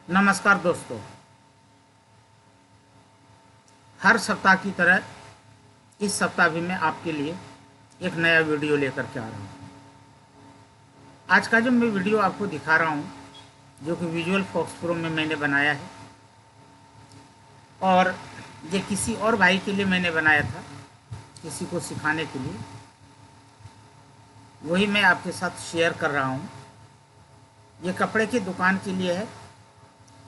नमस्कार दोस्तों। हर सप्ताह की तरह इस सप्ताह भी मैं आपके लिए एक नया वीडियो लेकर के आ रहा हूँ। आज का जो मैं वीडियो आपको दिखा रहा हूँ, जो कि विजुअल फॉक्स प्रो में मैंने बनाया है और ये किसी और भाई के लिए मैंने बनाया था, किसी को सिखाने के लिए। वही मैं आपके साथ शेयर कर रहा हूँ। ये कपड़े की दुकान के लिए है।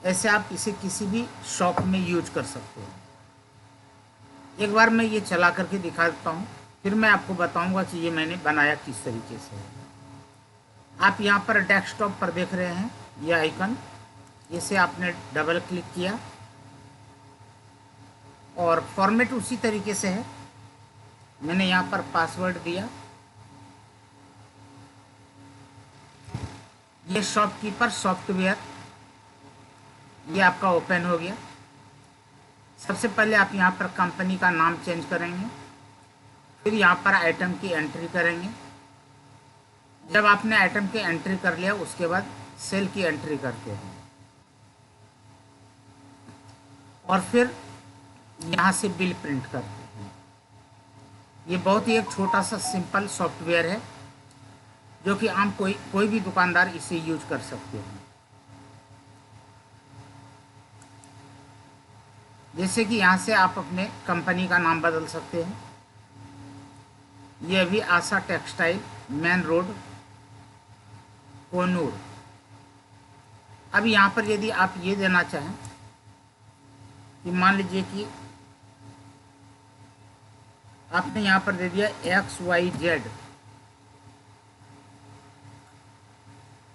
ऐसे आप इसे किसी भी शॉप में यूज कर सकते हो। एक बार मैं ये चला करके दिखा देता हूँ, फिर मैं आपको बताऊंगा कि ये मैंने बनाया किस तरीके से है। आप यहाँ पर डेस्कटॉप पर देख रहे हैं ये आइकन, इसे आपने डबल क्लिक किया और फॉर्मेट उसी तरीके से है। मैंने यहाँ पर पासवर्ड दिया। ये शॉपकीपर सॉफ्टवेयर ये आपका ओपन हो गया। सबसे पहले आप यहाँ पर कंपनी का नाम चेंज करेंगे, फिर यहाँ पर आइटम की एंट्री करेंगे। जब आपने आइटम की एंट्री कर लिया उसके बाद सेल की एंट्री करते हैं और फिर यहाँ से बिल प्रिंट करते हैं। ये बहुत ही एक छोटा सा सिंपल सॉफ्टवेयर है जो कि आम कोई भी दुकानदार इसे यूज कर सकते हैं। जैसे कि यहाँ से आप अपने कंपनी का नाम बदल सकते हैं। ये अभी आशा टेक्सटाइल, मेन रोड, कोनूर। अब यहाँ पर यदि आप ये देना चाहें कि मान लीजिए कि आपने यहाँ पर दे दिया XYZ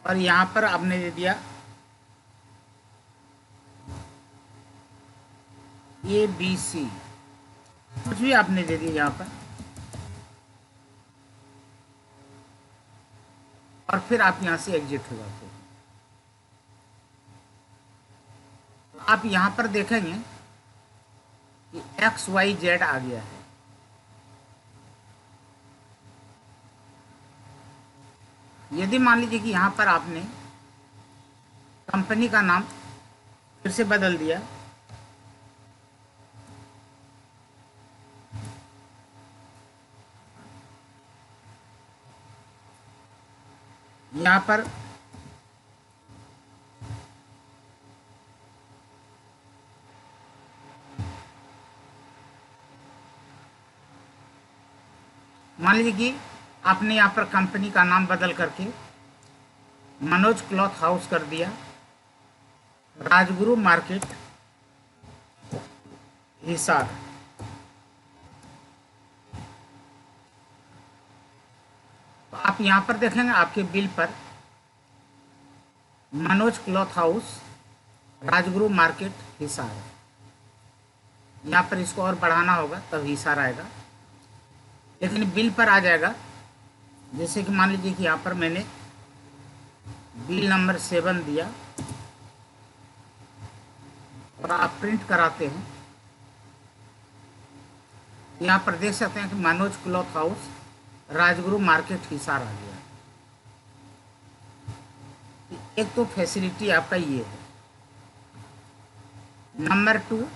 और यहाँ पर आपने दे दिया ABC, कुछ भी आपने दे दिया यहाँ पर, और फिर आप यहाँ से एग्जिट हो जाते हैं। आप यहाँ पर देखेंगे कि XYZ आ गया है। यदि मान लीजिए कि यहाँ पर आपने कंपनी का नाम फिर से बदल दिया, यहाँ पर मान लीजिए कि आपने यहाँ पर कंपनी का नाम बदल करके मनोज क्लॉथ हाउस कर दिया, राजगुरु मार्केट, हिसार। तो आप यहाँ पर देखेंगे आपके बिल पर Manoj cloth house, Rajguru market, Hisar. यहाँ पर इसको और बढ़ाना होगा तब हिसार आएगा, लेकिन बिल पर आ जाएगा। जैसे कि मान लीजिए कि यहाँ पर मैंने बिल नंबर 7 दिया और आप प्रिंट कराते हैं। यहाँ पर देख सकते हैं कि Manoj cloth house, Rajguru market, Hisar आ गया। एक तो फैसिलिटी आपका ये है। नंबर 2,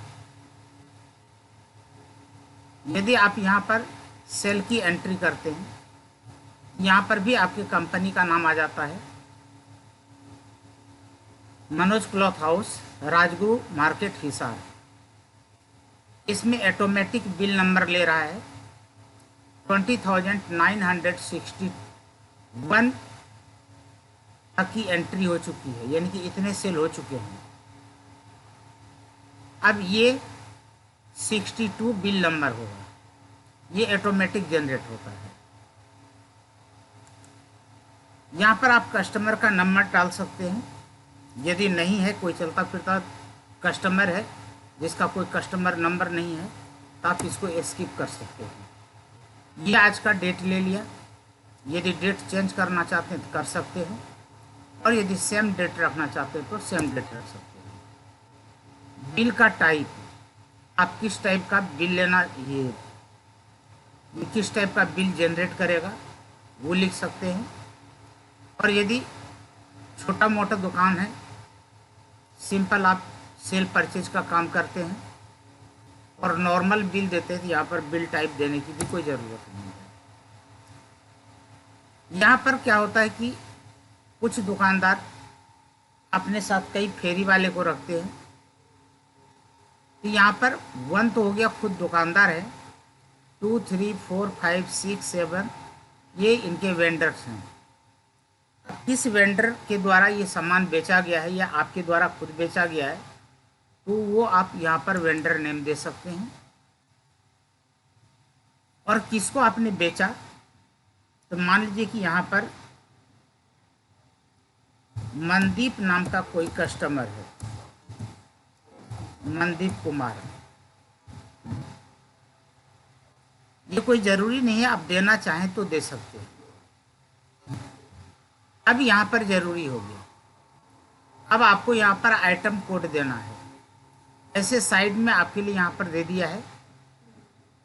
यदि आप यहाँ पर सेल की एंट्री करते हैं, यहाँ पर भी आपकी कंपनी का नाम आ जाता है, Manoj cloth house, Rajguru market, Hisar. इसमें ऑटोमेटिक बिल नंबर ले रहा है 20,961 तक की एंट्री हो चुकी है, यानी कि इतने सेल हो चुके हैं। अब ये 62 बिल नंबर होगा, ये ऑटोमेटिक जनरेट होता है। यहाँ पर आप कस्टमर का नंबर डाल सकते हैं। यदि नहीं है, कोई चलता फिरता कस्टमर है जिसका कोई कस्टमर नंबर नहीं है, तो आप इसको स्किप कर सकते हैं। ये आज का डेट ले लिया। यदि डेट चेंज करना चाहते हैं तो कर सकते हैं, और यदि सेम डेट रखना चाहते हैं तो सेम डेट रख सकते हैं। बिल का टाइप, आप किस टाइप का बिल लेना, ये किस टाइप का बिल जनरेट करेगा वो लिख सकते हैं। और यदि छोटा मोटा दुकान है, सिंपल आप सेल परचेज का काम करते हैं और नॉर्मल बिल देते हैं, तो यहाँ पर बिल टाइप देने की भी कोई ज़रूरत नहीं है। यहाँ पर क्या होता है कि कुछ दुकानदार अपने साथ कई फेरी वाले को रखते हैं। तो यहाँ पर 1 तो हो गया खुद दुकानदार है, 2, 3, 4, 5, 6, 7 ये इनके वेंडर्स हैं। किस वेंडर के द्वारा ये सामान बेचा गया है या आपके द्वारा खुद बेचा गया है, तो वो आप यहाँ पर वेंडर नेम दे सकते हैं। और किसको आपने बेचा, तो मान लीजिए कि यहाँ पर मनदीप नाम का कोई कस्टमर है, मनदीप कुमार। ये कोई ज़रूरी नहीं है, आप देना चाहें तो दे सकते हैं। अब यहाँ पर ज़रूरी हो गया, अब आपको यहाँ पर आइटम कोड देना है। ऐसे साइड में आपके लिए यहाँ पर दे दिया है,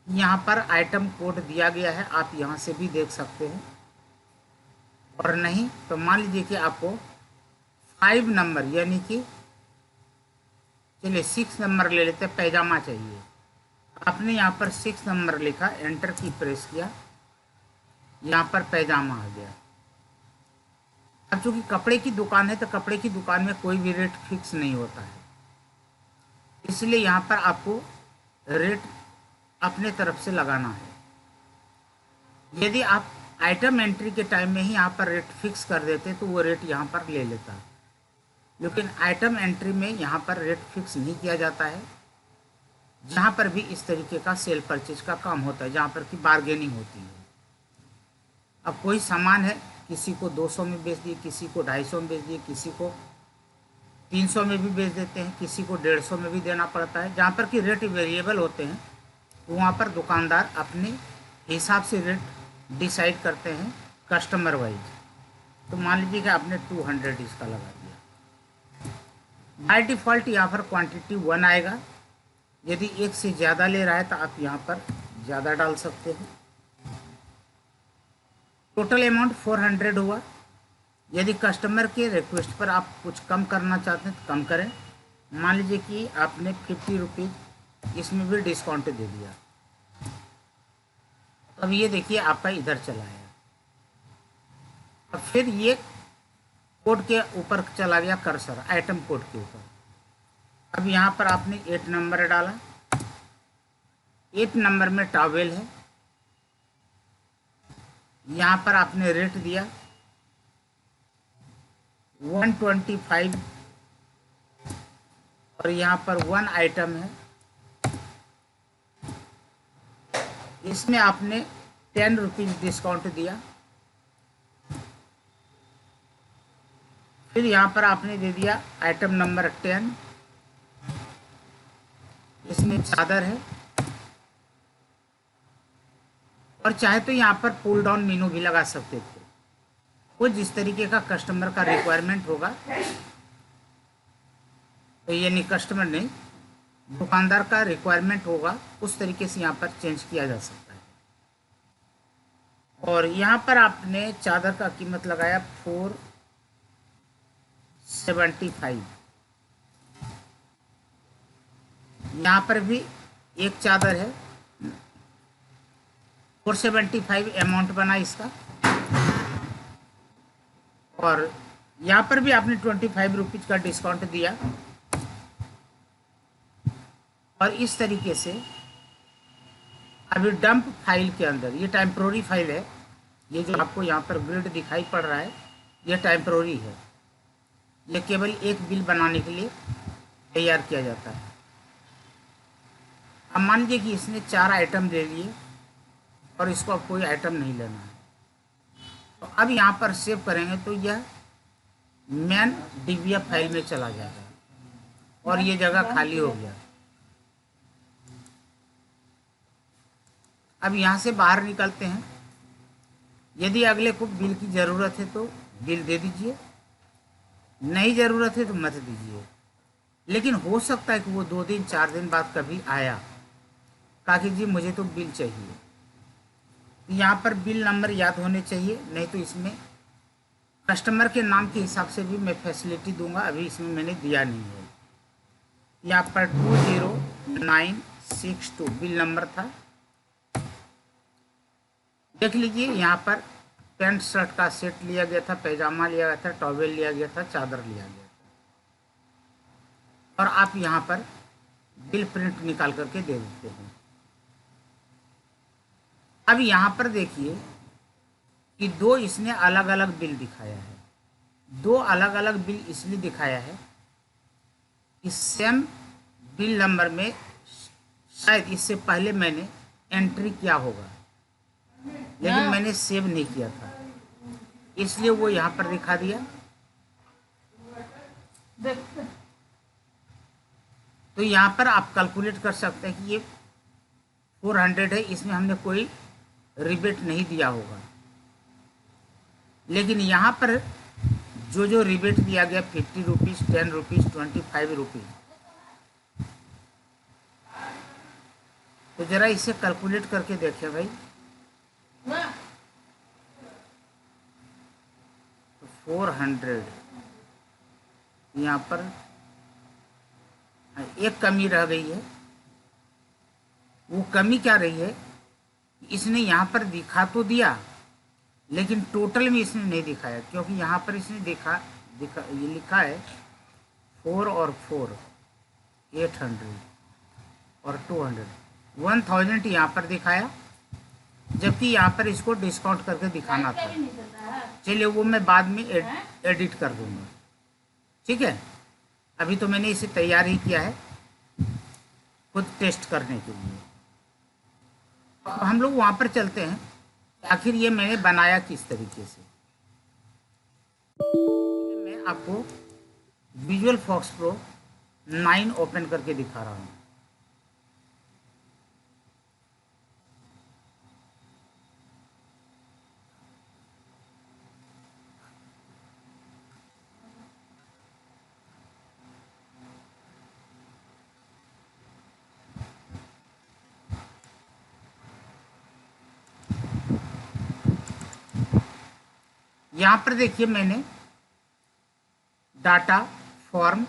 यहाँ पर आइटम कोड दिया गया है, आप यहाँ से भी देख सकते हैं। और नहीं तो मान लीजिए कि आपको 5 नंबर यानी कि चलिए 6 नंबर ले लेते हैं, पैजामा चाहिए। आपने यहाँ पर 6 नंबर लिखा, एंटर की प्रेस किया, यहाँ पर पैजामा आ गया। अब चूंकि कपड़े की दुकान है तो कपड़े की दुकान में कोई भी रेट फिक्स नहीं होता है, इसलिए यहाँ पर आपको रेट अपने तरफ से लगाना है। यदि आप आइटम एंट्री के टाइम में ही यहाँ पर रेट फिक्स कर देते तो वो रेट यहाँ पर ले लेता, लेकिन आइटम एंट्री में यहाँ पर रेट फिक्स नहीं किया जाता है। जहाँ पर भी इस तरीके का सेल परचेज का काम होता है, जहाँ पर की बार्गेनिंग होती है। अब कोई सामान है, किसी को 200 में बेच दिए, किसी को 250 में बेच दिए, किसी को 300 में भी बेच देते हैं, किसी को 150 में भी देना पड़ता है। जहाँ पर कि रेट वेरिएबल होते हैं तो वहाँ पर दुकानदार अपने हिसाब से रेट डिसाइड करते हैं कस्टमर वाइज। तो मान लीजिए कि आपने 200 इसका लगा दिया, बाय डिफ़ॉल्ट यहाँ पर क्वांटिटी 1 आएगा। यदि एक से ज़्यादा ले रहा है तो आप यहाँ पर ज़्यादा डाल सकते हैं। टोटल अमाउंट 400 हुआ। यदि कस्टमर के रिक्वेस्ट पर आप कुछ कम करना चाहते हैं तो कम करें। मान लीजिए कि आपने 50 रुपीज़ इसमें भी डिस्काउंट दे दिया। अब ये देखिए आपका इधर चला है। अब फिर ये कोड के ऊपर चला गया कर्सर, आइटम कोड के ऊपर। अब यहाँ पर आपने 8 नंबर डाला, 8 नंबर में टॉवेल है, यहाँ पर आपने रेट दिया 125 और यहाँ पर 1 आइटम है, इसमें आपने 10 रुपीज़ डिस्काउंट दिया। फिर यहाँ पर आपने दे दिया आइटम नंबर 10, इसमें चादर है। और चाहे तो यहाँ पर पुल डाउन मेनू भी लगा सकते थे, वो जिस तरीके का कस्टमर का रिक्वायरमेंट होगा, तो यानी कस्टमर नहीं, दुकानदार का रिक्वायरमेंट होगा, उस तरीके से यहाँ पर चेंज किया जा सकता है। और यहाँ पर आपने चादर का कीमत लगाया 475। यहाँ पर भी एक चादर है, 475 अमाउंट बना इसका। और यहाँ पर भी आपने 25 रुपीज़ का डिस्काउंट दिया। और इस तरीके से अभी डंप फाइल के अंदर, ये टेम्प्रोरी फाइल है, ये जो आपको यहाँ पर ग्रिड दिखाई पड़ रहा है ये टेम्प्रोरी है, ये केवल एक बिल बनाने के लिए तैयार किया जाता है। अब मान लीजिए कि इसने 4 आइटम दे लिए और इसको अब कोई आइटम नहीं लेना है, तो अब यहाँ पर सेव करेंगे तो यह मैन डीबीएफ फाइल में चला जाएगा और ये जगह खाली हो गया। अब यहाँ से बाहर निकलते हैं। यदि अगले को बिल की ज़रूरत है तो बिल दे दीजिए, नहीं ज़रूरत है तो मत दीजिए। लेकिन हो सकता है कि वो 2 दिन 4 दिन बाद कभी आया, कहा कि जी मुझे तो बिल चाहिए, तो यहाँ पर बिल नंबर याद होने चाहिए, नहीं तो इसमें कस्टमर के नाम के हिसाब से भी मैं फैसिलिटी दूंगा, अभी इसमें मैंने दिया नहीं है। यहाँ पर 20962 बिल नंबर था। देख लीजिए यहाँ पर पैंट शर्ट का सेट लिया गया था, पैजामा लिया गया था, टॉवेल लिया गया था, चादर लिया गया था। और आप यहाँ पर बिल प्रिंट निकाल करके दे देते हैं। अब यहाँ पर देखिए कि दो इसने अलग अलग बिल दिखाया है। दो अलग अलग बिल इसलिए दिखाया है कि सेम बिल नंबर में शायद इससे पहले मैंने एंट्री किया होगा, लेकिन मैंने सेव नहीं किया था, इसलिए वो यहाँ पर दिखा दिया। तो यहाँ पर आप कैलकुलेट कर सकते हैं कि ये 400 है, इसमें हमने कोई रिबेट नहीं दिया होगा। लेकिन यहाँ पर जो जो रिबेट दिया गया 50 रुपीज़, 10 रुपीज़, 25 रुपीज़, तो ज़रा इसे कैलकुलेट करके देखें भाई। तो 400 यहाँ पर एक कमी रह गई है। वो कमी क्या रही है, इसने यहाँ पर दिखा तो दिया, लेकिन टोटल में इसने नहीं दिखाया, क्योंकि यहाँ पर इसने ये लिखा है 4 और 4 800 और 200 1000 यहाँ पर दिखाया, जबकि यहाँ पर इसको डिस्काउंट करके दिखाना था। चलिए वो मैं बाद में एडिट कर दूंगा, ठीक है। अभी तो मैंने इसे तैयार ही किया है खुद टेस्ट करने के लिए। अब हम लोग वहाँ पर चलते हैं, आखिर ये मैंने बनाया किस तरीके से। मैं आपको विजुअल फॉक्स प्रो 9 ओपन करके दिखा रहा हूँ। यहाँ पर देखिए मैंने डाटा, फॉर्म,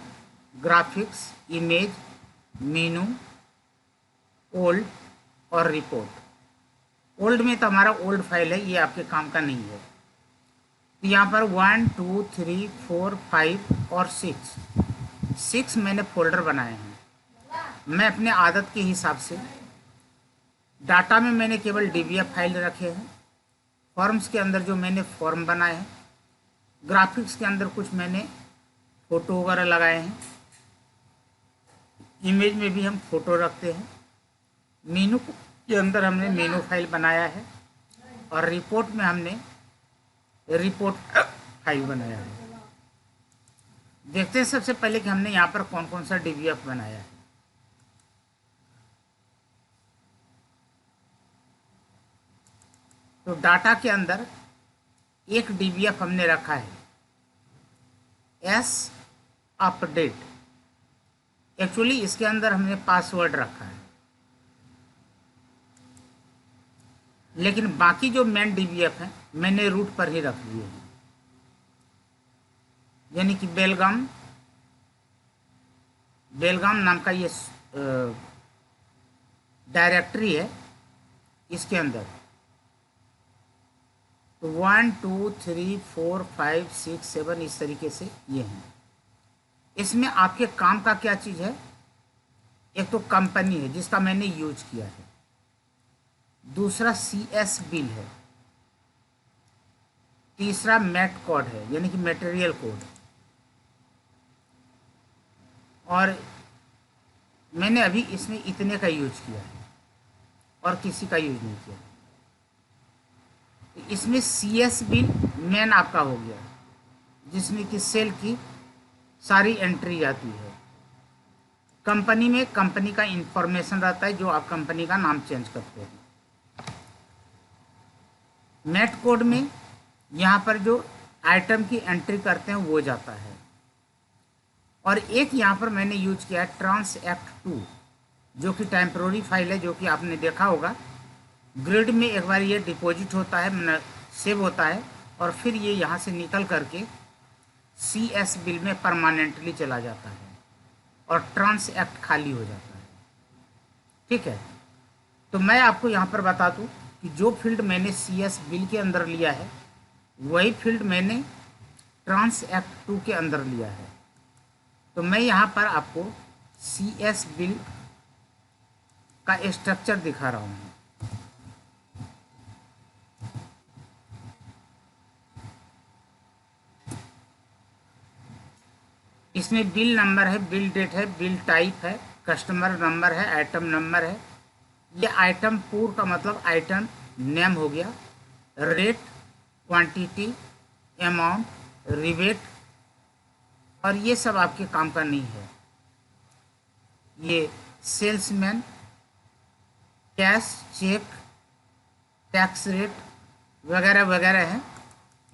ग्राफिक्स, इमेज, मेनू, ओल्ड और रिपोर्ट। ओल्ड में तो हमारा ओल्ड फाइल है, ये आपके काम का नहीं है। तो यहाँ पर 1 2 3 4 5 और 6 मैंने फोल्डर बनाए हैं। मैं अपने आदत के हिसाब से डाटा में मैंने केवल डीबीएफ फाइल रखे हैं, फॉर्म्स के अंदर जो मैंने फॉर्म बनाए हैं, ग्राफिक्स के अंदर कुछ मैंने फ़ोटो वगैरह लगाए हैं, इमेज में भी हम फ़ोटो रखते हैं, मेनू के अंदर हमने मेनू फाइल बनाया है, और रिपोर्ट में हमने रिपोर्ट फाइल बनाया है। देखते हैं सबसे पहले कि हमने यहाँ पर कौन कौन सा डीबीएफ बनाया है। तो डाटा के अंदर एक डीबीएफ हमने रखा है एस अपडेट। एक्चुअली इसके अंदर हमने पासवर्ड रखा है, लेकिन बाकी जो मेन डीबीएफ हैं मैंने रूट पर ही रख दिए हैं। यानी कि बेलगाम नाम का ये डायरेक्टरी है, इसके अंदर तो 1 2 3 4 5 6 7 इस तरीके से ये हैं। इसमें आपके काम का क्या चीज़ है, एक तो कंपनी है जिसका मैंने यूज किया है, दूसरा CS बिल है, तीसरा मैट कोड है यानी कि मटेरियल कोड, और मैंने अभी इसमें इतने का यूज किया है और किसी का यूज नहीं किया। इसमें CS बिल मेन आपका हो गया, जिसमें कि सेल की सारी एंट्री आती है। कंपनी में कंपनी का इंफॉर्मेशन रहता है, जो आप कंपनी का नाम चेंज करते हैं। मैट कोड में यहाँ पर जो आइटम की एंट्री करते हैं वो जाता है। और एक यहाँ पर मैंने यूज किया है ट्रांसएक्ट 2, जो कि टेम्प्रोरी फाइल है, जो कि आपने देखा होगा। ग्रिड में एक बार ये डिपॉजिट होता है, सेव होता है, और फिर ये यहाँ से निकल करके CS बिल में परमानेंटली चला जाता है। और ट्रांसएक्ट खाली हो जाता है। ठीक है, तो मैं आपको यहाँ पर बता दूँ कि जो फील्ड मैंने CS बिल के अंदर लिया है वही फील्ड मैंने ट्रांसएक्ट 2 के अंदर लिया है। तो मैं यहाँ पर आपको CS बिल का स्ट्रक्चर दिखा रहा हूँ। इसमें बिल नंबर है, बिल डेट है, बिल टाइप है, कस्टमर नंबर है, आइटम नंबर है। ये आइटम पूर का मतलब आइटम नेम हो गया, रेट, क्वांटिटी, अमाउंट, रिबेट, और ये सब आपके काम का नहीं है। ये salesman, cash, cheque, tax rate वगैरह वगैरह है।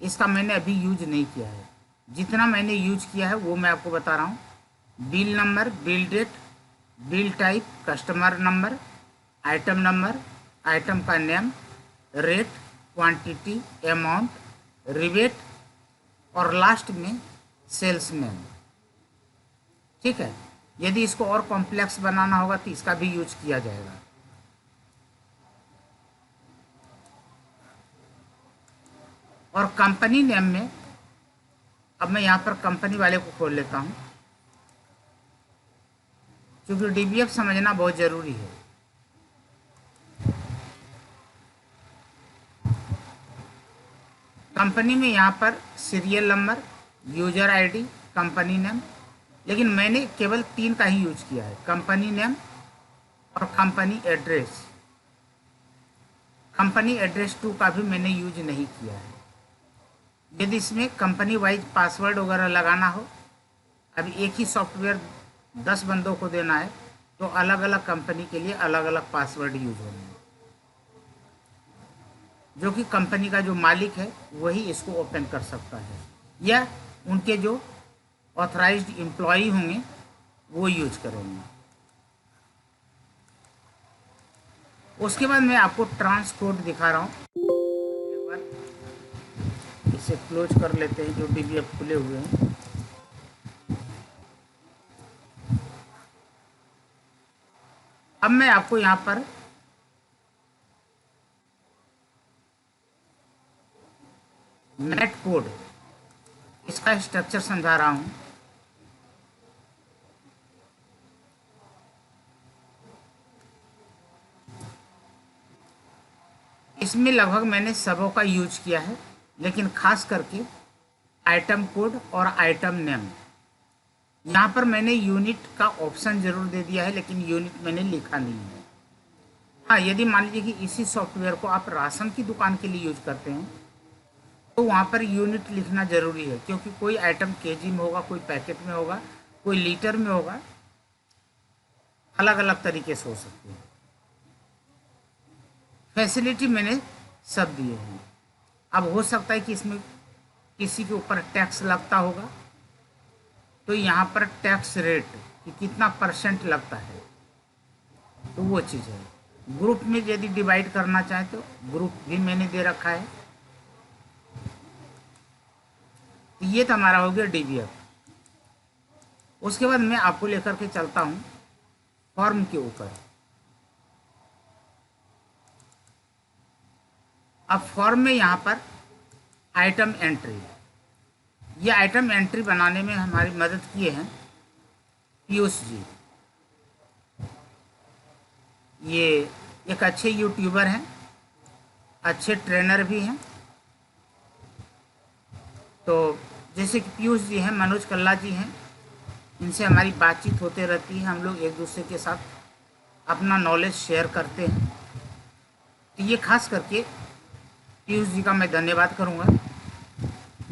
इसका मैंने अभी यूज नहीं किया है। जितना मैंने यूज किया है वो मैं आपको बता रहा हूँ। Bill number, bill date, bill type, customer number, item number, item का name, rate, quantity, amount, rebate और लास्ट में सेल्समैन। ठीक है, यदि इसको और कॉम्प्लेक्स बनाना होगा तो इसका भी यूज किया जाएगा। और कंपनी नेम में अब मैं यहाँ पर कंपनी वाले को खोल लेता हूँ, क्योंकि DBF समझना बहुत ज़रूरी है। कंपनी में यहाँ पर serial number, user ID, company name, लेकिन मैंने केवल 3 का ही यूज किया है, कंपनी नेम और कंपनी एड्रेस। कंपनी एड्रेस 2 का भी मैंने यूज नहीं किया है। यदि इसमें कंपनी वाइज पासवर्ड वगैरह लगाना हो, अभी एक ही सॉफ्टवेयर 10 बंदों को देना है, तो अलग अलग कंपनी के लिए अलग अलग पासवर्ड यूज होंगे, जो कि कंपनी का जो मालिक है वही इसको ओपन कर सकता है, या उनके जो ऑथराइज्ड एम्प्लॉई होंगे वो यूज करेंगे। उसके बाद मैं आपको ट्रांसकोड दिखा रहा हूँ। एक बार इसे क्लोज कर लेते हैं, जो DBF खुले हुए हैं। अब मैं आपको यहाँ पर नेट कोड, इसका स्ट्रक्चर समझा रहा हूँ। इसमें लगभग मैंने सबों का यूज किया है, लेकिन खास करके आइटम कोड और आइटम नेम। यहाँ पर मैंने यूनिट का ऑप्शन जरूर दे दिया है, लेकिन यूनिट मैंने लिखा नहीं है। हाँ, यदि मान लीजिए कि इसी सॉफ्टवेयर को आप राशन की दुकान के लिए यूज करते हैं तो वहाँ पर यूनिट लिखना ज़रूरी है, क्योंकि कोई आइटम केजी में होगा, कोई पैकेट में होगा, कोई लीटर में होगा, अलग अलग तरीके से हो सकती है। फैसिलिटी मैंने सब दिए हैं। अब हो सकता है कि इसमें किसी के ऊपर टैक्स लगता होगा, तो यहाँ पर टैक्स रेट कि कितना % लगता है, तो वो चीज़ है। ग्रुप में यदि डिवाइड करना चाहें तो ग्रुप भी मैंने दे रखा है। तो ये तो हमारा हो गया DBF। उसके बाद मैं आपको लेकर के चलता हूँ फॉर्म के ऊपर। अब फॉर्म में यहाँ पर आइटम एंट्री, ये आइटम एंट्री बनाने में हमारी मदद किए हैं पीयूष जी। ये एक अच्छे यूट्यूबर हैं, अच्छे ट्रेनर भी हैं। तो जैसे कि पीयूष जी हैं, मनोज कल्ला जी हैं, इनसे हमारी बातचीत होते रहती है। हम लोग एक दूसरे के साथ अपना नॉलेज शेयर करते हैं। तो ये खास करके पीयूष जी का मैं धन्यवाद करूँगा,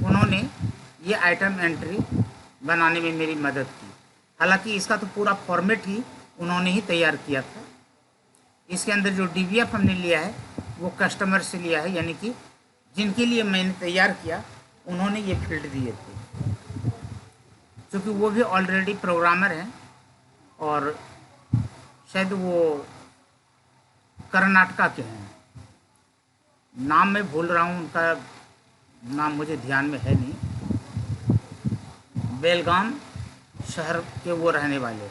उन्होंने ये आइटम एंट्री बनाने में मेरी मदद की। हालांकि इसका तो पूरा फॉर्मेट ही उन्होंने ही तैयार किया था। इसके अंदर जो DBF हमने लिया है वो कस्टमर से लिया है, यानी कि जिनके लिए मैंने तैयार किया उन्होंने ये फील्ड दिए थे, क्योंकि वो भी ऑलरेडी प्रोग्रामर हैं और शायद वो कर्नाटका के हैं। नाम मैं भूल रहा हूँ, उनका नाम मुझे ध्यान में है नहीं। बेलगाम शहर के वो रहने वाले हैं।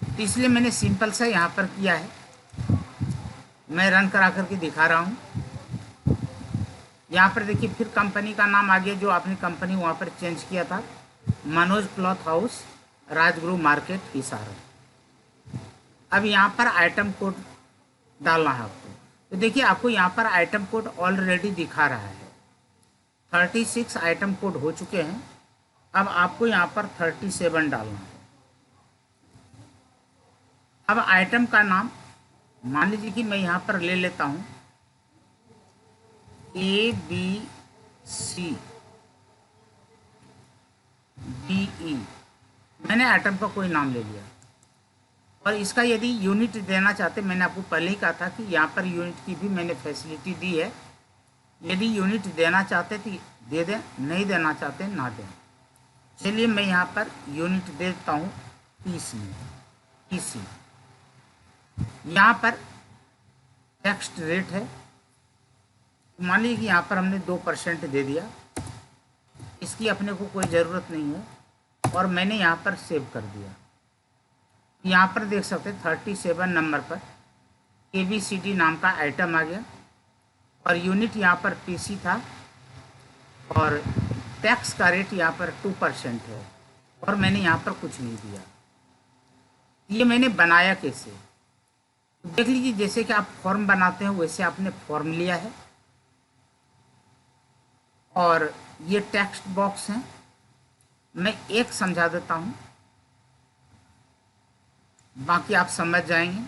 तो इसलिए मैंने सिंपल सा यहाँ पर किया है, मैं रन करा करके दिखा रहा हूँ। यहाँ पर देखिए फिर कंपनी का नाम आ गया, जो आपने कंपनी वहाँ पर चेंज किया था, Manoj cloth house, Rajguru market, Hisar. अब यहाँ पर आइटम कोड डालना है आपको। तो देखिए आपको यहाँ पर आइटम कोड ऑलरेडी दिखा रहा है, 36 आइटम कोड हो चुके हैं। अब आपको यहाँ पर 37 डालना है। अब आइटम का नाम मान लीजिए कि मैं यहाँ पर ले लेता हूँ ABCDE। मैंने आइटम का कोई नाम ले लिया। और इसका यदि यूनिट देना चाहते, मैंने आपको पहले ही कहा था कि यहाँ पर यूनिट की भी मैंने फैसिलिटी दी है। यदि यूनिट देना चाहते तो दे दें, नहीं देना चाहते ना दें। चलिए मैं यहाँ पर यूनिट दे देता हूँ PC। यहाँ पर टेक्स्ट रेट है, मान लीजिए कि यहाँ पर हमने 2% दे दिया, इसकी अपने को कोई ज़रूरत नहीं है, और मैंने यहाँ पर सेव कर दिया। यहाँ पर देख सकते हैं 37 नंबर पर ABCD नाम का आइटम आ गया, और यूनिट यहाँ पर PC था, और टैक्स का रेट यहाँ पर 2% है, और मैंने यहाँ पर कुछ नहीं दिया। ये मैंने बनाया कैसे, देख लीजिए। जैसे कि आप फॉर्म बनाते हैं वैसे आपने फॉर्म लिया है, और ये टेक्स्ट बॉक्स है। मैं एक समझा देता हूँ, बाकी आप समझ जाएंगे।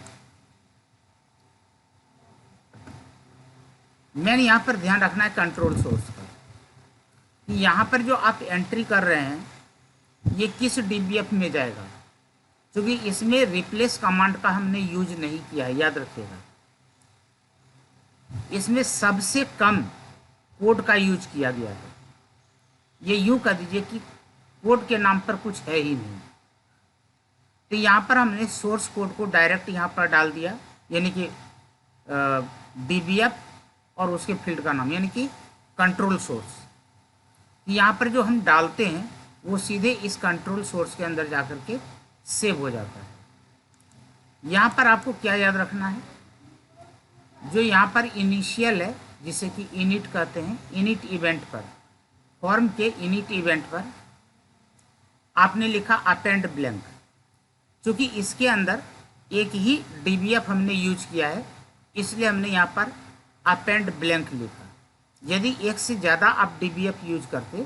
मैंने यहाँ पर ध्यान रखना है कंट्रोल सोर्स का, कि यहाँ पर जो आप एंट्री कर रहे हैं ये किस DBF में जाएगा, क्योंकि इसमें रिप्लेस कमांड का हमने यूज नहीं किया है, याद रखिएगा। इसमें सबसे कम कोड का यूज किया गया है। ये यूं कह दीजिए कि कोड के नाम पर कुछ है ही नहीं। तो यहाँ पर हमने सोर्स कोड को डायरेक्ट यहाँ पर डाल दिया, यानी कि DBF और उसके फील्ड का नाम, यानी कि कंट्रोल सोर्स। यहाँ पर जो हम डालते हैं वो सीधे इस कंट्रोल सोर्स के अंदर जाकर के सेव हो जाता है। यहाँ पर आपको क्या याद रखना है, जो यहाँ पर इनिशियल है, जिसे कि इनिट कहते हैं, इनिट इवेंट पर, फॉर्म के इनिट इवेंट पर आपने लिखा अपेंड ब्लैंक, क्योंकि इसके अंदर एक ही DBF हमने यूज किया है, इसलिए हमने यहाँ पर अपेंड ब्लैंक लिखा। यदि एक से ज़्यादा आप DBF यूज करते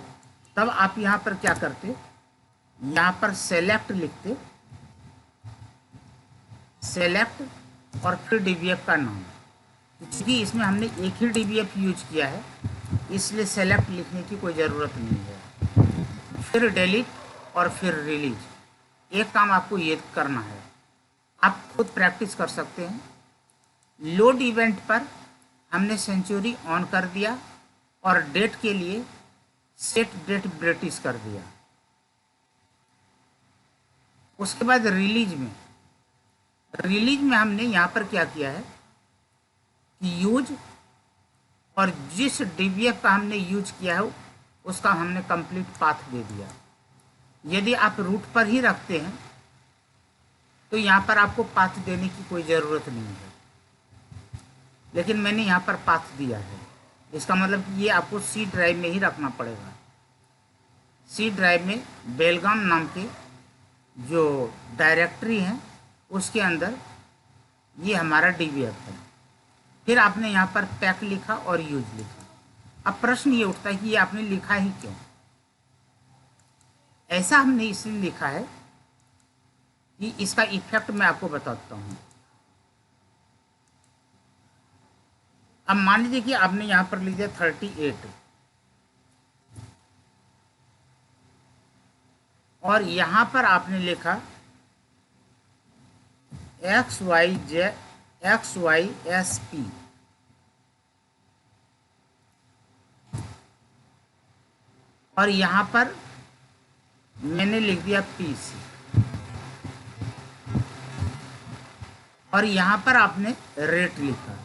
तब आप यहाँ पर क्या करते, यहाँ पर सेलेक्ट लिखते, सेलेक्ट और फिर DBF का नाम। क्योंकि इसमें हमने एक ही DBF यूज किया है, इसलिए सेलेक्ट लिखने की कोई ज़रूरत नहीं है। फिर डिलीट और फिर रिलीज। एक काम आपको ये करना है, आप खुद प्रैक्टिस कर सकते हैं। लोड इवेंट पर हमने सेंचुरी ऑन कर दिया, और डेट के लिए सेट डेट ब्रिटिश कर दिया। उसके बाद रिलीज में हमने यहाँ पर क्या किया है कि यूज, और जिस DBF का हमने यूज किया है उसका हमने कंप्लीट पाथ दे दिया। यदि आप रूट पर ही रखते हैं तो यहाँ पर आपको पाथ देने की कोई ज़रूरत नहीं है, लेकिन मैंने यहाँ पर पाथ दिया है। इसका मतलब कि ये आपको C ड्राइव में ही रखना पड़ेगा। C ड्राइव में बेलगाम नाम के जो डायरेक्टरी है उसके अंदर ये हमारा DBF है। फिर आपने यहाँ पर पैक लिखा और यूज लिखा। अब प्रश्न ये उठता है कि ये आपने लिखा ही क्यों। ऐसा हमने इसलिए लिखा है कि इसका इफेक्ट मैं आपको बताता हूँ। अब मान लीजिए कि आपने यहाँ पर लिख दिया 38, और यहाँ पर आपने लिखा XYSP, और यहाँ पर मैंने लिख दिया PC, और यहाँ पर आपने रेट लिखा,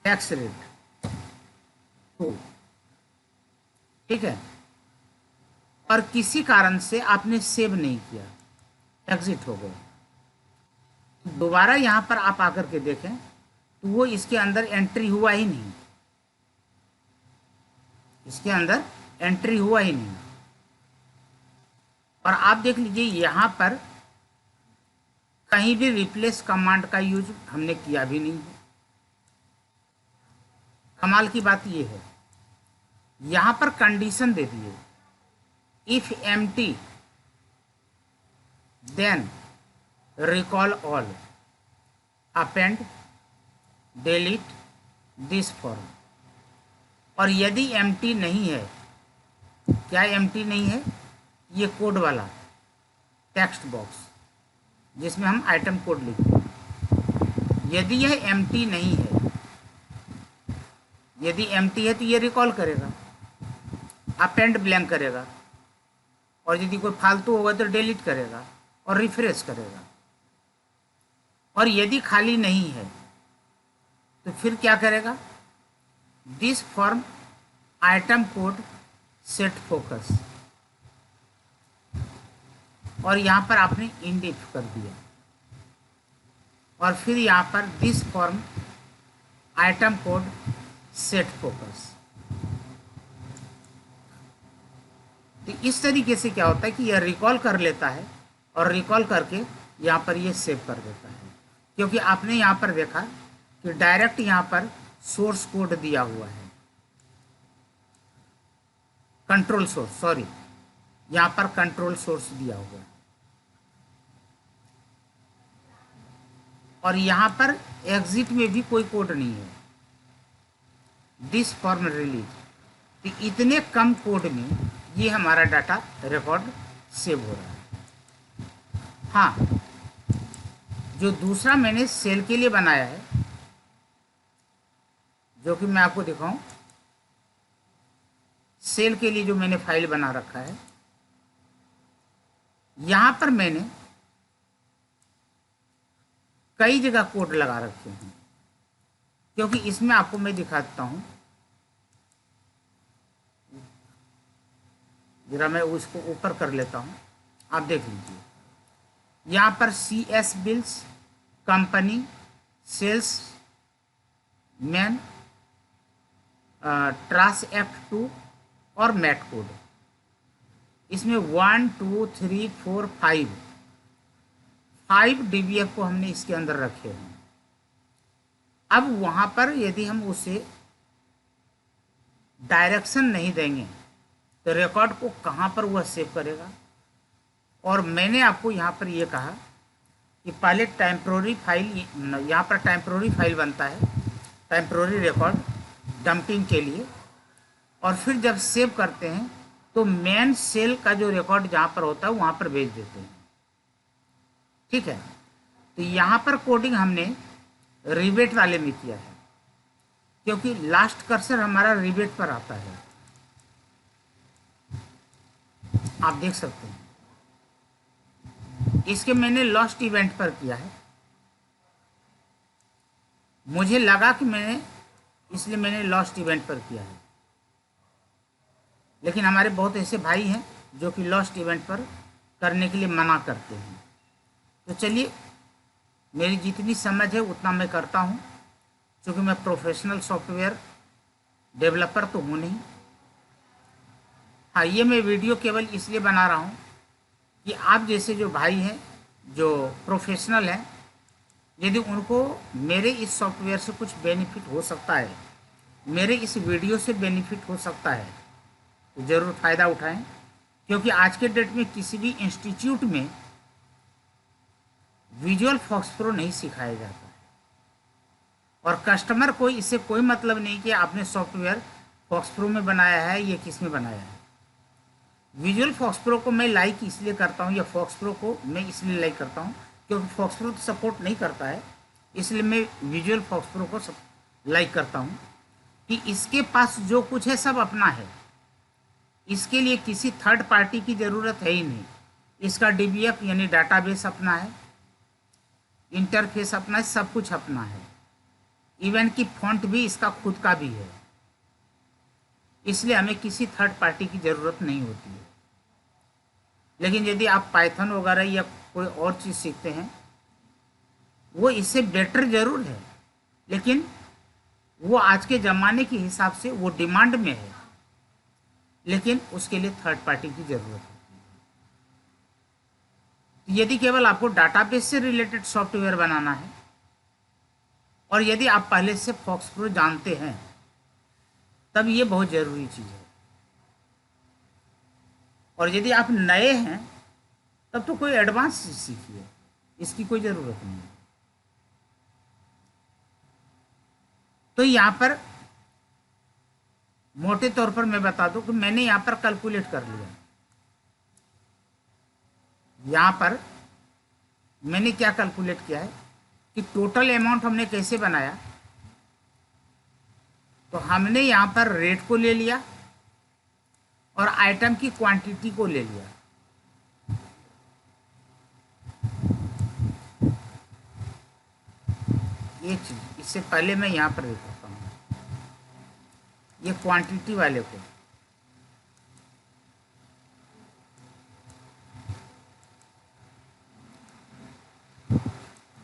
टैक्स रेट 2, ठीक है। और किसी कारण से आपने सेव नहीं किया, एग्जिट हो गए, दोबारा यहाँ पर आप आकर के देखें तो वो इसके अंदर एंट्री हुआ ही नहीं, इसके अंदर एंट्री हुआ ही नहीं। और आप देख लीजिए यहाँ पर कहीं भी रिप्लेस कमांड का यूज हमने किया भी नहीं है। कमाल की बात ये है, यहाँ पर कंडीशन दे दिए, if empty then recall all, append delete this form. और यदि एम्प्टी नहीं है, क्या एम्प्टी नहीं है, ये कोड वाला टेक्स्ट बॉक्स जिसमें हम आइटम कोड लिखते हैं, यदि यह एम्प्टी नहीं है, यदि एम्प्टी है तो ये रिकॉल करेगा, अपेंड ब्लैंक करेगा, और यदि कोई फालतू होगा तो डिलीट करेगा और रिफ्रेश करेगा। और यदि खाली नहीं है तो फिर क्या करेगा, this form item code set focus, और यहाँ पर आपने इंडिफ कर दिया, और फिर यहाँ पर this form item code set focus. तो इस तरीके से क्या होता है कि यह रिकॉल कर लेता है और रिकॉल करके यहाँ पर ये सेव कर देता है, क्योंकि आपने यहाँ पर देखा कि डायरेक्ट यहाँ पर सोर्स कोड दिया हुआ है, कंट्रोल सोर्स, सॉरी, यहाँ पर कंट्रोल सोर्स दिया हुआ है, और यहाँ पर एग्जिट में भी कोई कोड नहीं है, दिस फॉर्म रिलीज। तो इतने कम कोड में ये हमारा डाटा रिकॉर्ड सेव हो रहा है। हाँ, जो दूसरा मैंने सेल के लिए बनाया है, जो कि मैं आपको दिखाऊं, सेल के लिए जो मैंने फाइल बना रखा है, यहां पर मैंने कई जगह कोड लगा रखे हैं, क्योंकि इसमें आपको मैं दिखाता हूं, जरा मैं उसको ऊपर कर लेता हूं, आप देख लीजिए, यहां पर CS bills, company, sales man, transact 2 और मैट कोड, इसमें 1 2 3 4 5 DBF को हमने इसके अंदर रखे हैं। अब वहाँ पर यदि हम उसे डायरेक्शन नहीं देंगे तो रिकॉर्ड को कहाँ पर वह सेव करेगा। और मैंने आपको यहाँ पर ये कहा कि पहले टेम्प्रोरी फाइल, यहाँ पर टेम्प्रोरी फाइल बनता है, टेम्प्रोरी रिकॉर्ड डंपिंग के लिए, और फिर जब सेव करते हैं तो मेन सेल का जो रिकॉर्ड जहाँ पर होता है वहाँ पर भेज देते हैं। ठीक है, तो यहाँ पर कोडिंग हमने रिबेट वाले में किया है, क्योंकि लास्ट कर्सर हमारा रिबेट पर आता है, आप देख सकते हैं। इसके मैंने लॉस्ट इवेंट पर किया है, मुझे लगा कि इसलिए मैंने लॉस्ट इवेंट पर किया है, लेकिन हमारे बहुत ऐसे भाई हैं जो कि लॉस्ट इवेंट पर करने के लिए मना करते हैं। तो चलिए, मेरी जितनी समझ है उतना मैं करता हूँ, क्योंकि मैं प्रोफेशनल सॉफ्टवेयर डेवलपर तो हूँ नहीं। हाँ, ये मैं वीडियो केवल इसलिए बना रहा हूँ कि आप जैसे जो भाई हैं जो प्रोफेशनल हैं, यदि उनको मेरे इस सॉफ्टवेयर से कुछ बेनिफिट हो सकता है, मेरे इस वीडियो से बेनिफिट हो सकता है, तो ज़रूर फ़ायदा उठाएं। क्योंकि आज के डेट में किसी भी इंस्टीट्यूट में विजुअल फॉक्स प्रो नहीं सिखाया जाता है, और कस्टमर को इससे कोई मतलब नहीं कि आपने सॉफ्टवेयर फॉक्स प्रो में बनाया है या किस में बनाया है। विजुअल फॉक्स प्रो को मैं लाइक इसलिए करता हूँ, या फॉक्स प्रो को मैं इसलिए लाइक करता हूँ क्योंकि फॉक्स प्रो तो सपोर्ट नहीं करता है, इसलिए मैं विजुअल फॉक्स प्रो को लाइक करता हूँ कि इसके पास जो कुछ है सब अपना है, इसके लिए किसी थर्ड पार्टी की ज़रूरत है ही नहीं। इसका DBF यानी डाटाबेस अपना है, इंटरफेस अपना है, सब कुछ अपना है, इवन की फॉन्ट भी इसका खुद का भी है, इसलिए हमें किसी थर्ड पार्टी की ज़रूरत नहीं होती है। लेकिन यदि आप पाइथन वगैरह या कोई और चीज़ सीखते हैं, वो इससे बेटर ज़रूर है, लेकिन वो आज के ज़माने के हिसाब से वो डिमांड में है, लेकिन उसके लिए थर्ड पार्टी की ज़रूरत है। यदि केवल आपको डाटाबेस से रिलेटेड सॉफ्टवेयर बनाना है और यदि आप पहले से फॉक्स प्रो जानते हैं, तब ये बहुत ज़रूरी चीज़ है। और यदि आप नए हैं तब तो कोई एडवांस सीखिए, इसकी कोई ज़रूरत नहीं है। तो यहाँ पर मोटे तौर पर मैं बता दूं कि मैंने यहाँ पर कैलकुलेट कर लिया। यहाँ पर मैंने क्या कैलकुलेट किया है कि टोटल अमाउंट हमने कैसे बनाया। तो हमने यहाँ पर रेट को ले लिया और आइटम की क्वांटिटी को ले लिया। ये चीज़ इससे पहले मैं यहाँ पर देख सकता हूँ, ये क्वांटिटी वाले को,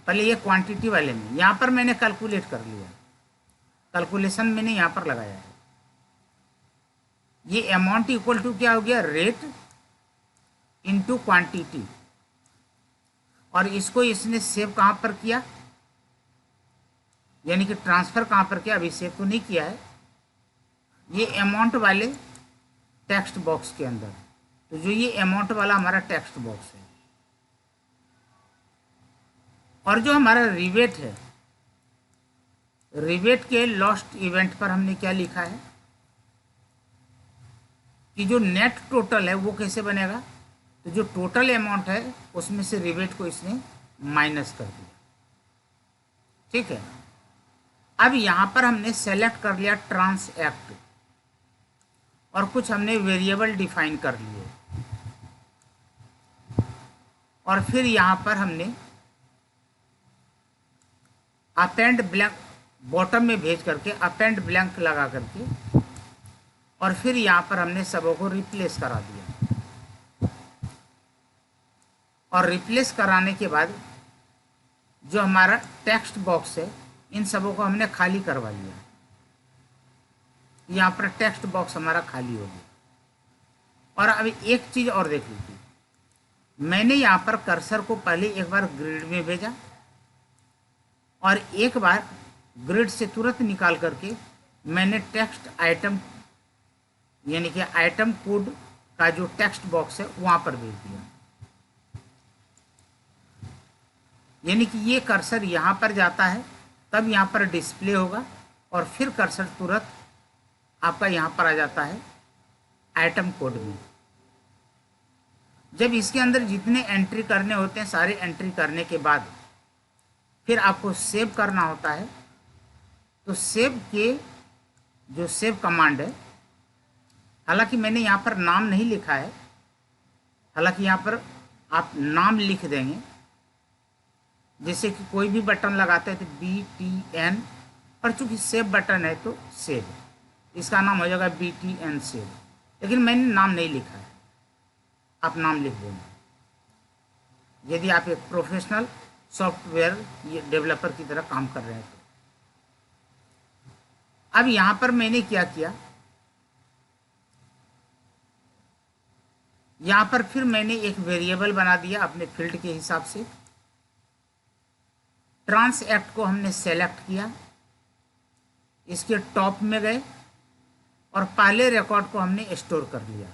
पहले ये क्वांटिटी वाले में यहाँ पर मैंने कैलकुलेट कर लिया, कैलकुलेशन मैंने यहाँ पर लगाया है। ये अमाउंट इक्वल टू क्या हो गया, रेट इनटू क्वांटिटी। और इसको इसने सेव कहाँ पर किया, यानी कि ट्रांसफ़र कहाँ पर किया, अभी सेव तो नहीं किया है, ये अमाउंट वाले टेक्स्ट बॉक्स के अंदर। तो जो ये अमाउंट वाला हमारा टेक्स्ट बॉक्स है, और जो हमारा रिवेट है, रिवेट के लास्ट इवेंट पर हमने क्या लिखा है कि जो नेट टोटल है वो कैसे बनेगा। तो जो टोटल अमाउंट है उसमें से रिवेट को इसने माइनस कर दिया। ठीक है, अब यहाँ पर हमने सेलेक्ट कर लिया ट्रांसएक्ट और कुछ हमने वेरिएबल डिफाइन कर लिए, और फिर यहाँ पर हमने अपेंड ब्लैंक बॉटम में भेज करके अपेंड ब्लैंक लगा करके, और फिर यहाँ पर हमने सबों को रिप्लेस करा दिया। और रिप्लेस कराने के बाद जो हमारा टेक्स्ट बॉक्स है, इन सबों को हमने खाली करवा लिया। यहाँ पर टेक्स्ट बॉक्स हमारा खाली हो गया। और अब एक चीज़ और देख लीजिए, मैंने यहाँ पर कर्सर को पहले एक बार ग्रिड में भेजा और एक बार ग्रिड से तुरंत निकाल करके मैंने टेक्स्ट आइटम, यानी कि आइटम कोड का जो टेक्स्ट बॉक्स है वहाँ पर भेज दिया। यानी कि ये कर्सर यहाँ पर जाता है, तब यहाँ पर डिस्प्ले होगा, और फिर कर्सर तुरंत आपका यहाँ पर आ जाता है आइटम कोड में। जब इसके अंदर जितने एंट्री करने होते हैं, सारे एंट्री करने के बाद फिर आपको सेव करना होता है। तो सेव के जो सेव कमांड है, हालांकि मैंने यहाँ पर नाम नहीं लिखा है, हालांकि यहाँ पर आप नाम लिख देंगे, जैसे कि कोई भी बटन लगाते हैं तो BTN, और चूंकि सेव बटन है तो सेव, इसका नाम हो जाएगा BTN सेव, लेकिन मैंने नाम नहीं लिखा है, आप नाम लिख देंगे यदि आप एक प्रोफेशनल सॉफ्टवेयर डेवलपर की तरह काम कर रहे हैं तो। अब यहाँ पर मैंने क्या किया, यहाँ पर फिर मैंने एक वेरिएबल बना दिया अपने फील्ड के हिसाब से। ट्रांसएक्ट को हमने सेलेक्ट किया, इसके टॉप में गए और पहले रिकॉर्ड को हमने स्टोर कर लिया।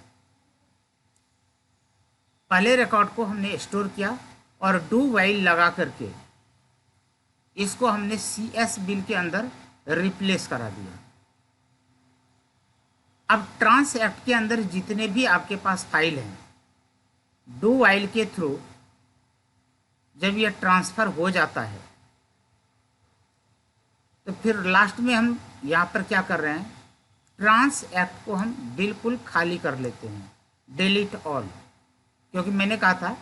पहले रिकॉर्ड को हमने स्टोर किया और डू वाइल लगा करके इसको हमने CS बिल के अंदर रिप्लेस करा दिया। अब ट्रांसएक्ट के अंदर जितने भी आपके पास फाइल हैं, डू वाइल के थ्रू जब ये ट्रांसफ़र हो जाता है तो फिर लास्ट में हम यहाँ पर क्या कर रहे हैं, ट्रांसएक्ट को हम बिल्कुल खाली कर लेते हैं, डिलीट ऑल, क्योंकि मैंने कहा था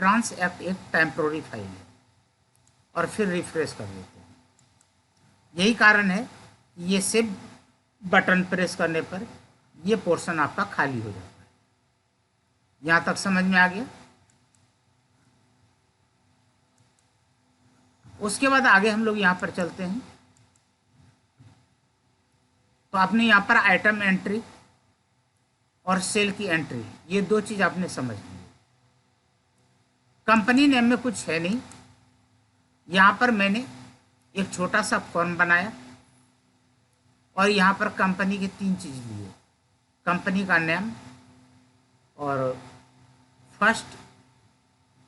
ट्रांसएक्ट एक टेम्पोररी फाइल है, और फिर रिफ्रेश कर देते हैं। यही कारण है कि ये सेव बटन प्रेस करने पर ये पोर्शन आपका खाली हो जाता है। यहाँ तक समझ में आ गया। उसके बाद आगे हम लोग यहाँ पर चलते हैं। तो आपने यहाँ पर आइटम एंट्री और सेल की एंट्री, ये दो चीज़ आपने समझ ली। कंपनी नेम में कुछ है नहीं। यहाँ पर मैंने एक छोटा सा फॉर्म बनाया और यहाँ पर कंपनी के 3 चीज़ लिए, कंपनी का नेम और फर्स्ट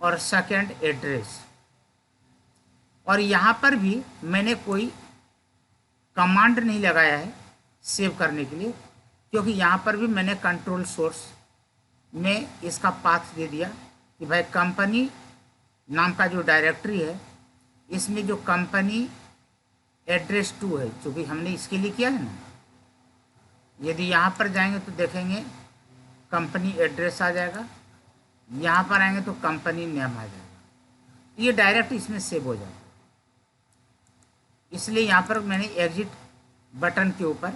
और सेकंड एड्रेस। और यहाँ पर भी मैंने कोई कमांड नहीं लगाया है सेव करने के लिए, क्योंकि यहाँ पर भी मैंने कंट्रोल सोर्स में इसका पाथ दे दिया कि भाई कंपनी नाम का जो डायरेक्टरी है इसमें जो कंपनी एड्रेस 2 है, चूँकि हमने इसके लिए किया है ना, यदि यहाँ पर जाएंगे तो देखेंगे कंपनी एड्रेस आ जाएगा, यहाँ पर आएंगे तो कंपनी नेम आ जाएगा, ये डायरेक्ट इसमें सेव हो जाएगा। इसलिए यहाँ पर मैंने एग्जिट बटन के ऊपर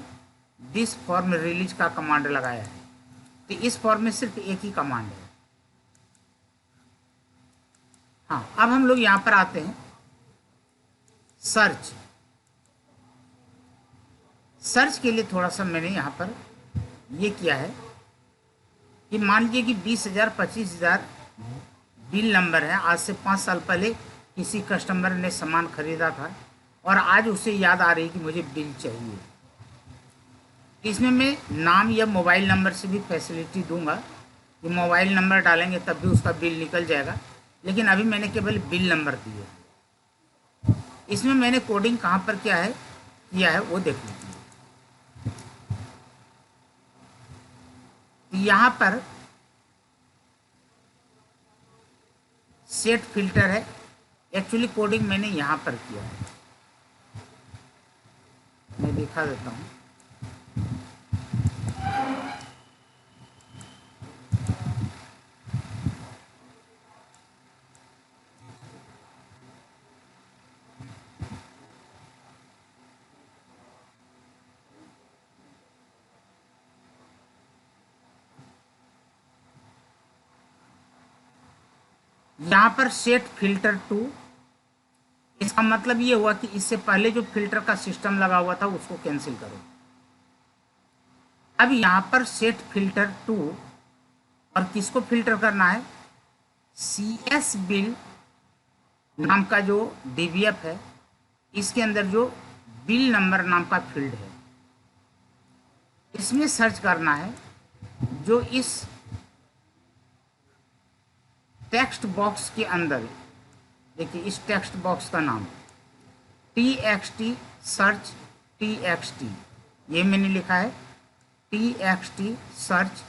दिस फॉर्म रिलीज का कमांड लगाया है। तो इस फॉर्म में सिर्फ एक ही कमांड है। हाँ, अब हम लोग यहाँ पर आते हैं सर्च। सर्च के लिए थोड़ा सा मैंने यहाँ पर ये किया है कि मान लीजिए कि 20,000 25,000 बिल नंबर है। आज से 5 साल पहले किसी कस्टमर ने सामान खरीदा था और आज उसे याद आ रही कि मुझे बिल चाहिए। इसमें मैं नाम या मोबाइल नंबर से भी फैसिलिटी दूंगा कि मोबाइल नंबर डालेंगे तब भी उसका बिल निकल जाएगा, लेकिन अभी मैंने केवल बिल नंबर दिए। इसमें मैंने कोडिंग कहाँ पर किया है वो देख लीजिए। यहाँ पर सेट फिल्टर है, एक्चुअली कोडिंग मैंने यहाँ पर किया है, मैं दिखा देता हूँ। यहाँ पर सेट फिल्टर टू, इसका मतलब ये हुआ कि इससे पहले जो फिल्टर का सिस्टम लगा हुआ था उसको कैंसिल करो। अब यहाँ पर सेट फिल्टर टू, और किसको फिल्टर करना है, CS बिल नाम का जो DBF है, इसके अंदर जो बिल नंबर नाम का फील्ड है, इसमें सर्च करना है जो इस टेक्स्ट बॉक्स के अंदर, देखिए इस टेक्स्ट बॉक्स का नाम TXT सर्च TXT, ये मैंने लिखा है TXT सर्च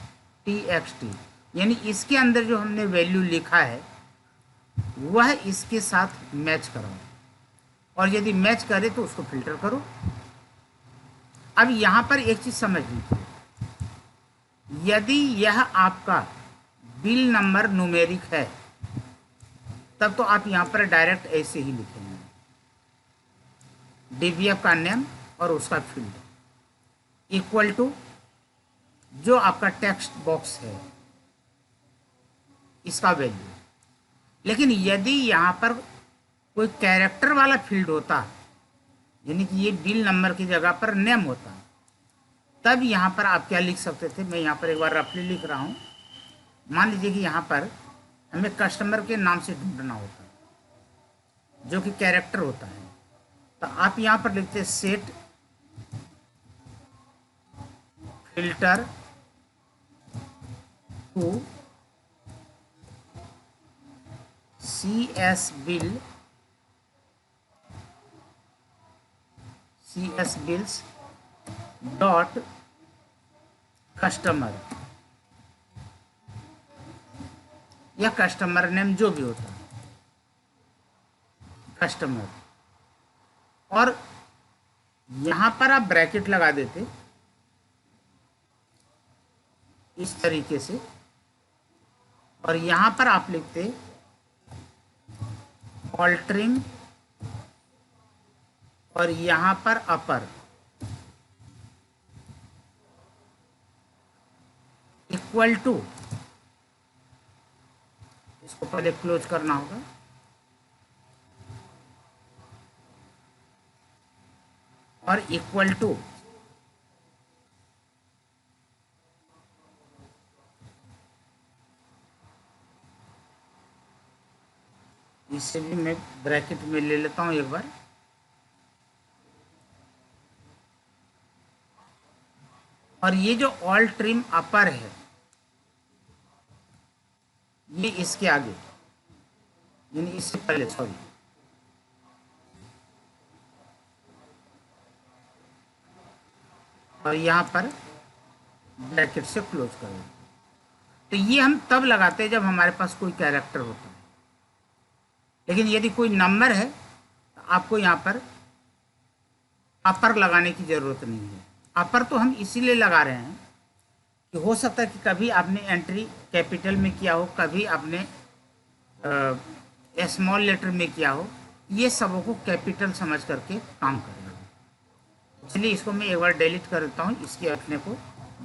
TXT, यानी इसके अंदर जो हमने वैल्यू लिखा है वह इसके साथ मैच करो, और यदि मैच करे तो उसको फिल्टर करो। अब यहाँ पर एक चीज़ समझ लीजिए, यदि यह आपका बिल नंबर न्यूमेरिक है तब तो आप यहाँ पर डायरेक्ट ऐसे ही लिखेंगे DBF का नेम और उसका फील्ड इक्वल टू जो आपका टेक्स्ट बॉक्स है इसका वैल्यू। लेकिन यदि यहाँ पर कोई कैरेक्टर वाला फील्ड होता, यानी कि ये बिल नंबर की जगह पर नेम होता, तब यहाँ पर आप क्या लिख सकते थे, मैं यहाँ पर एक बार रफली लिख रहा हूँ। मान लीजिए कि यहाँ पर हमें कस्टमर के नाम से ढूंढना होता है जो कि कैरेक्टर होता है, तो आप यहाँ पर लिखते set filter to CS bills dot customer, या कस्टमर नेम जो भी होता है कस्टमर, और यहाँ पर आप ब्रैकेट लगा देते इस तरीके से, और यहाँ पर आप लिखते ऑल्टरिंग, और यहाँ पर अपर इक्वल टू पहले क्लोज करना होगा। और इक्वल टू इसे भी मैं ब्रैकेट में ले लेता हूं एक बार। और ये जो ऑल ट्रिम अपर है ये इसके आगे, यानी इससे पहले, सॉरी, और यहां पर ब्रैकेट से क्लोज कर दें। तो ये हम तब लगाते हैं जब हमारे पास कोई कैरेक्टर होता है। लेकिन यदि कोई नंबर है तो आपको यहाँ पर अपर लगाने की ज़रूरत नहीं है। अपर तो हम इसीलिए लगा रहे हैं कि हो सकता है कि कभी आपने एंट्री कैपिटल में किया हो, कभी आपने स्मॉल लेटर में किया हो, ये सबों को कैपिटल समझ करके काम करेगा। इसलिए इसको मैं एक बार डिलीट कर देता हूँ, इसके रखने को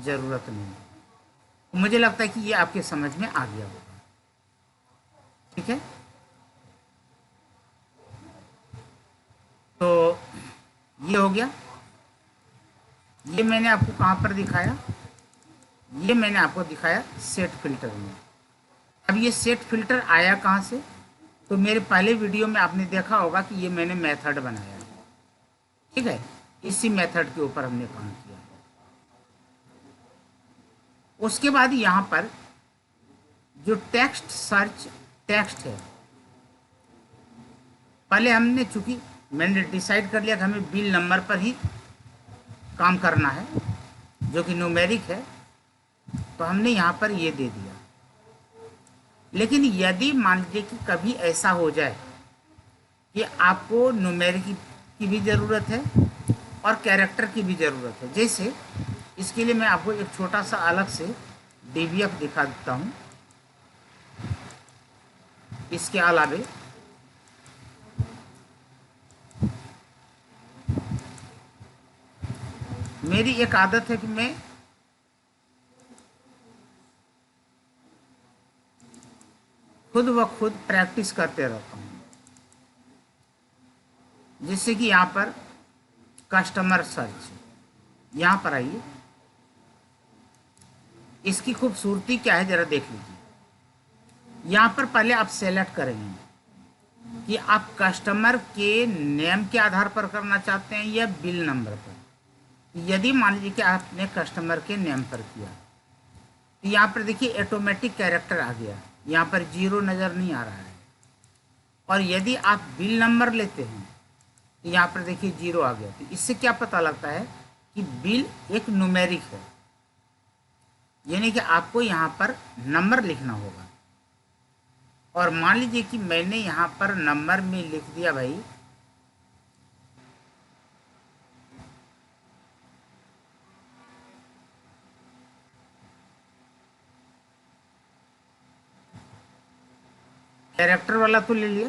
ज़रूरत नहीं है। मुझे लगता है कि ये आपके समझ में आ गया होगा। ठीक है, तो ये हो गया। ये मैंने आपको कहाँ पर दिखाया? ये मैंने आपको दिखाया सेट फिल्टर में। अब ये सेट फिल्टर आया कहाँ से? तो मेरे पहले वीडियो में आपने देखा होगा कि ये मैंने मेथड बनाया है। ठीक है, इसी मेथड के ऊपर हमने काम किया। उसके बाद यहाँ पर जो टेक्स्ट सर्च टेक्स्ट है, पहले हमने, चूंकि मैंने डिसाइड कर लिया कि हमें बिल नंबर पर ही काम करना है जो कि न्यूमेरिक है, तो हमने यहाँ पर ये दे दिया। लेकिन यदि मान लीजिए कि कभी ऐसा हो जाए कि आपको न्यूमेरिक की भी ज़रूरत है और कैरेक्टर की भी ज़रूरत है, जैसे इसके लिए मैं आपको एक छोटा सा अलग से DBF दिखा देता हूँ। इसके अलावे मेरी एक आदत है कि मैं खुद व खुद प्रैक्टिस करते रहता हूँ। जैसे कि यहाँ पर कस्टमर सर्च, यहाँ पर आइए, इसकी खूबसूरती क्या है जरा देख लीजिए। यहाँ पर पहले आप सेलेक्ट करेंगे कि आप कस्टमर के नेम के आधार पर करना चाहते हैं या बिल नंबर पर। यदि मान लीजिए कि आपने कस्टमर के नेम पर किया तो यहाँ पर देखिए ऑटोमेटिक कैरेक्टर आ गया, यहाँ पर 0 नज़र नहीं आ रहा है। और यदि आप बिल नंबर लेते हैं तो यहाँ पर देखिए 0 आ गया। तो इससे क्या पता लगता है कि बिल एक न्यूमेरिक है, यानी कि आपको यहाँ पर नंबर लिखना होगा। और मान लीजिए कि मैंने यहाँ पर नंबर में लिख दिया भाई 'कैरेक्टर वाला तो ले लिया,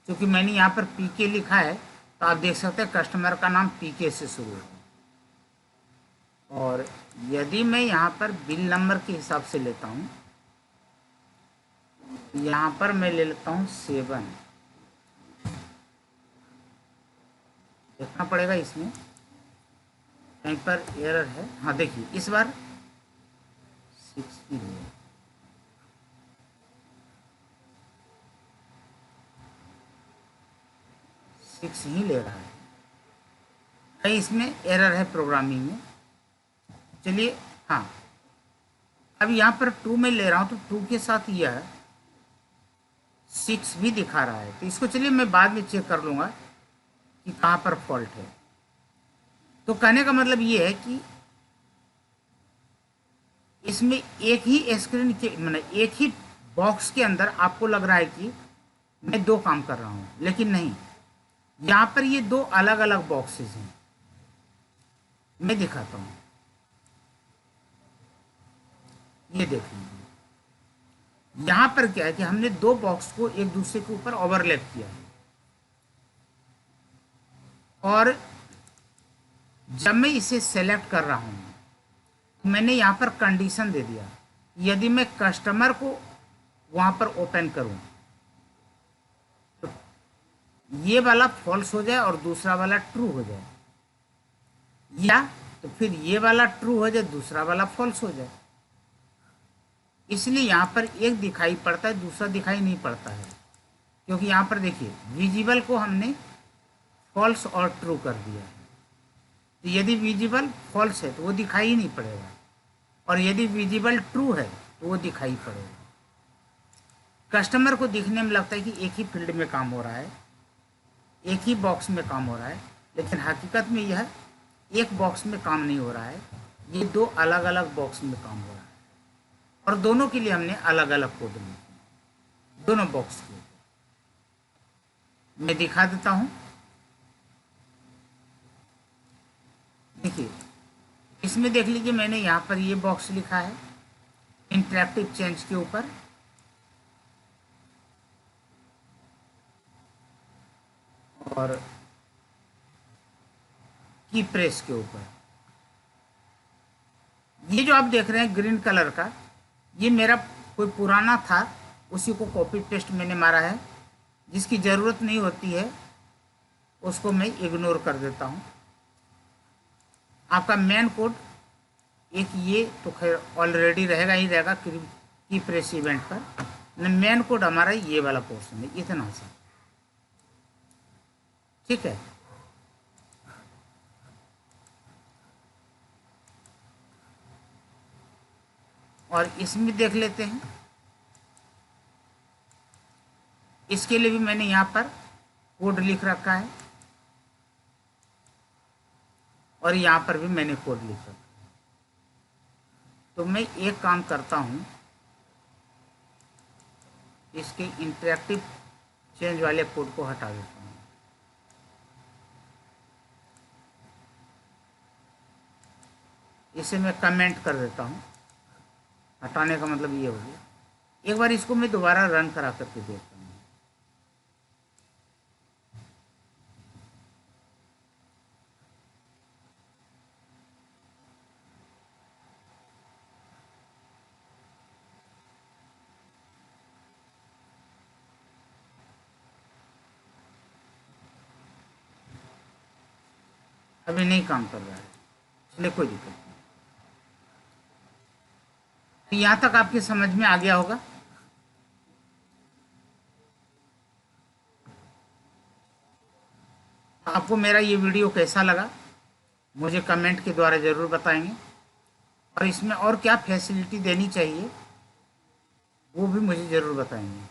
क्योंकि मैंने यहाँ पर PK लिखा है, तो आप देख सकते हैं कस्टमर का नाम PK से शुरू है। और यदि मैं यहाँ पर बिल नंबर के हिसाब से लेता हूँ, यहाँ पर मैं ले लेता हूँ 7। देखना पड़ेगा इसमें कहीं पर एरर है। हाँ देखिए, इस बार 6 ही लिया, 6 ही ले रहा है। कहीं इसमें एरर है प्रोग्रामिंग में। चलिए, हाँ, अब यहाँ पर 2 में ले रहा हूँ तो 2 के साथ यह 6 भी दिखा रहा है। तो इसको चलिए मैं बाद में चेक कर लूँगा कि कहाँ पर फॉल्ट है। तो कहने का मतलब ये है कि इसमें एक ही स्क्रीन के, मतलब एक ही बॉक्स के अंदर आपको लग रहा है कि मैं 2 काम कर रहा हूँ, लेकिन नहीं, यहाँ पर ये 2 अलग अलग बॉक्सेस हैं। मैं दिखाता हूँ, ये देख लीजिए। यहाँ पर क्या है कि हमने 2 बॉक्स को एक दूसरे के ऊपर ओवरलैप किया है। और जब मैं इसे सेलेक्ट कर रहा हूँ, मैंने यहाँ पर कंडीशन दे दिया, यदि मैं कस्टमर को वहाँ पर ओपन करूँ ये वाला फॉल्स हो जाए और दूसरा वाला ट्रू हो जाए, या तो फिर ये वाला ट्रू हो जाए दूसरा वाला फॉल्स हो जाए। इसलिए यहाँ पर एक दिखाई पड़ता है, दूसरा दिखाई नहीं पड़ता है, क्योंकि यहाँ पर देखिए विजिबल को हमने फॉल्स और ट्रू कर दिया है। तो यदि विजिबल फॉल्स है तो वो दिखाई ही नहीं पड़ेगा, और यदि विजिबल ट्रू है तो वो दिखाई पड़ेगा। कस्टमर को दिखने में लगता है कि एक ही फील्ड में काम हो रहा है, एक ही बॉक्स में काम हो रहा है, लेकिन हकीकत में यह एक बॉक्स में काम नहीं हो रहा है, ये दो अलग अलग बॉक्स में काम हो रहा है, और दोनों के लिए हमने अलग अलग कोड लिखे दोनों बॉक्स के। मैं दिखा देता हूँ। देखिए इसमें देख लीजिए, मैंने यहाँ पर ये बॉक्स लिखा है इंटरैक्टिव चेंज के ऊपर, और की प्रेस के ऊपर। ये जो आप देख रहे हैं ग्रीन कलर का, ये मेरा कोई पुराना था, उसी को कॉपी पेस्ट मैंने मारा है। जिसकी ज़रूरत नहीं होती है उसको मैं इग्नोर कर देता हूँ। आपका मेन कोड एक ये तो खैर ऑलरेडी रहेगा ही रहेगा की प्रेस इवेंट पर। मेन कोड हमारा ये वाला पोर्शन है, इतना सा, ठीक है। और इसमें देख लेते हैं, इसके लिए भी मैंने यहाँ पर कोड लिख रखा है, और यहाँ पर भी मैंने कोड लिख रखा है। तो मैं एक काम करता हूँ, इसके इंटरैक्टिव चेंज वाले कोड को हटा देता हूँ। इसे मैं कमेंट कर देता हूँ। हटाने का मतलब ये हो गया। एक बार इसको मैं दोबारा रन करा करके देखता हूँ। अभी नहीं काम कर रहा है, इसलिए कोई दिक्कत नहीं। तो यहाँ तक आपकी समझ में आ गया होगा। आपको मेरा ये वीडियो कैसा लगा मुझे कमेंट के द्वारा ज़रूर बताएंगे, और इसमें और क्या फैसिलिटी देनी चाहिए वो भी मुझे ज़रूर बताएंगे।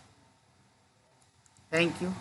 Thank you.